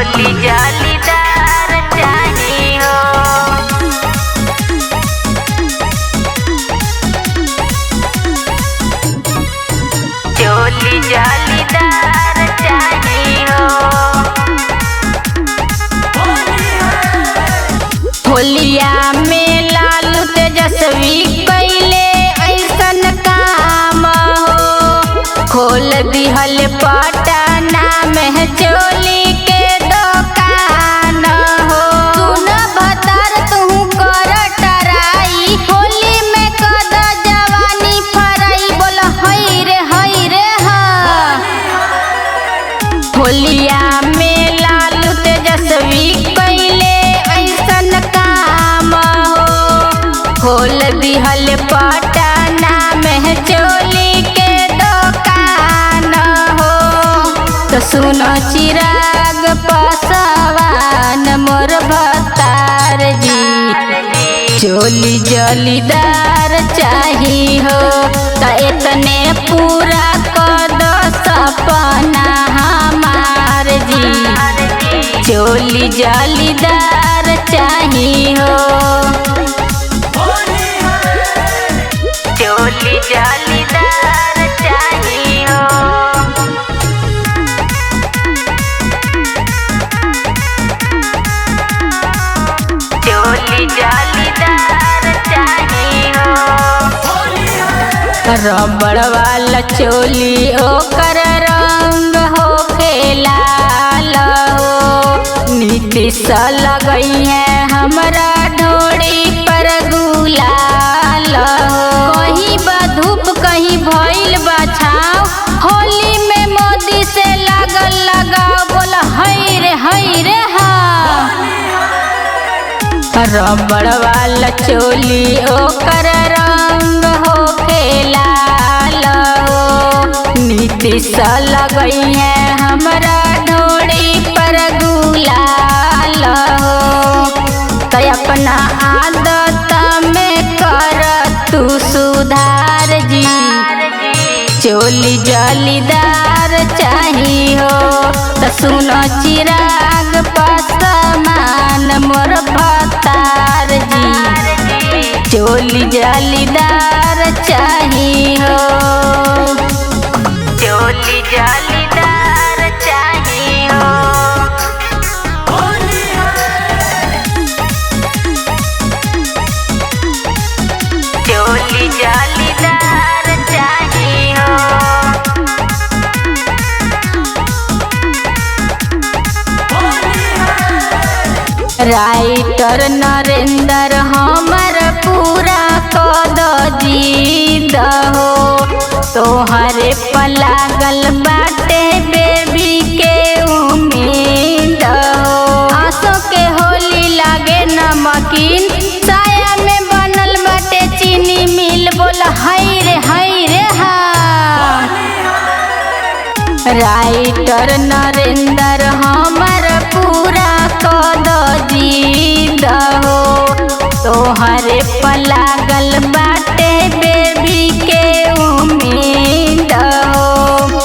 चोली जालीदार चाही हो। चोली जालीदार चाही हो। होलिया में लालू तेजस्वी कैले ऐसन काम हो। खोल दिहल पटना में चोली के दुकान हो। सुन भतर तू कर टराई, होली में कद जवानी फराई। बोल हई रे हा। होलिया में लालू तेजस्वी कैले ऐसन काम हो। खोल दिहल पटना में चोली के दुकान हो। तो सुनो चिराग पासवान मोर भतार जी, चोली जालीदार चाही हो। त इतने पूरा कर दो सपना हमार जी, चोली जालीदार चाही हो। चोली जालीदार चाही हो। चोली जालीदार चाही हो। रबड़ वाला चोली ओकर रंग होके लाल हो। नीतीश लगई है हमरा ढोड़ी पर गुलाल हो। कहीं बा धूप कहीं भइल बा छाव, होली में मोदी से लागल लगाव। बोल हई रे हा। रबड़ वाला चोली ओकर रंग होके लाल हो। नीतीश लगई है हमरा ढोड़ी पर गुलाल हो। तो अपना आदत में कर तू सुधार जी, चोली जालीदार चाही हो। तो सुनो चिराग पासवान मोर भतार जी, चोली जालीदार चाही हो। चोली जालीदार चाही हो। चोली जालीदार चाही हो। राइटर नरेंद्र हमर पूरा कद जीद हो। तोहरे पलागल बाटे बेबी के उम्मीद हो। आसो के होली लागे नमकीन, साया में बनल बाटे चीनी मिल। बोल हई रे हा। राइटर नरेंद्र हमर पूरा कद जीद हो। तोहरे पलागल बाटे बेबी के उम्मीद हो।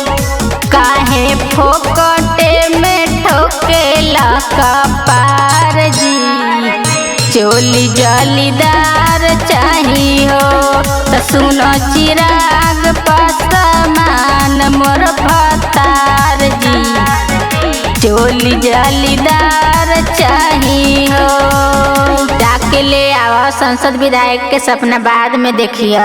काहे फोकटे में ठोकेला कपार जी, चोली जालीदार चाही हो। तो सुनो चिराग पासवान मोर भतार जी, चोली जालीदार चाही हो। जाके ले आवा संसद विधायक के सपना बाद में देखियो।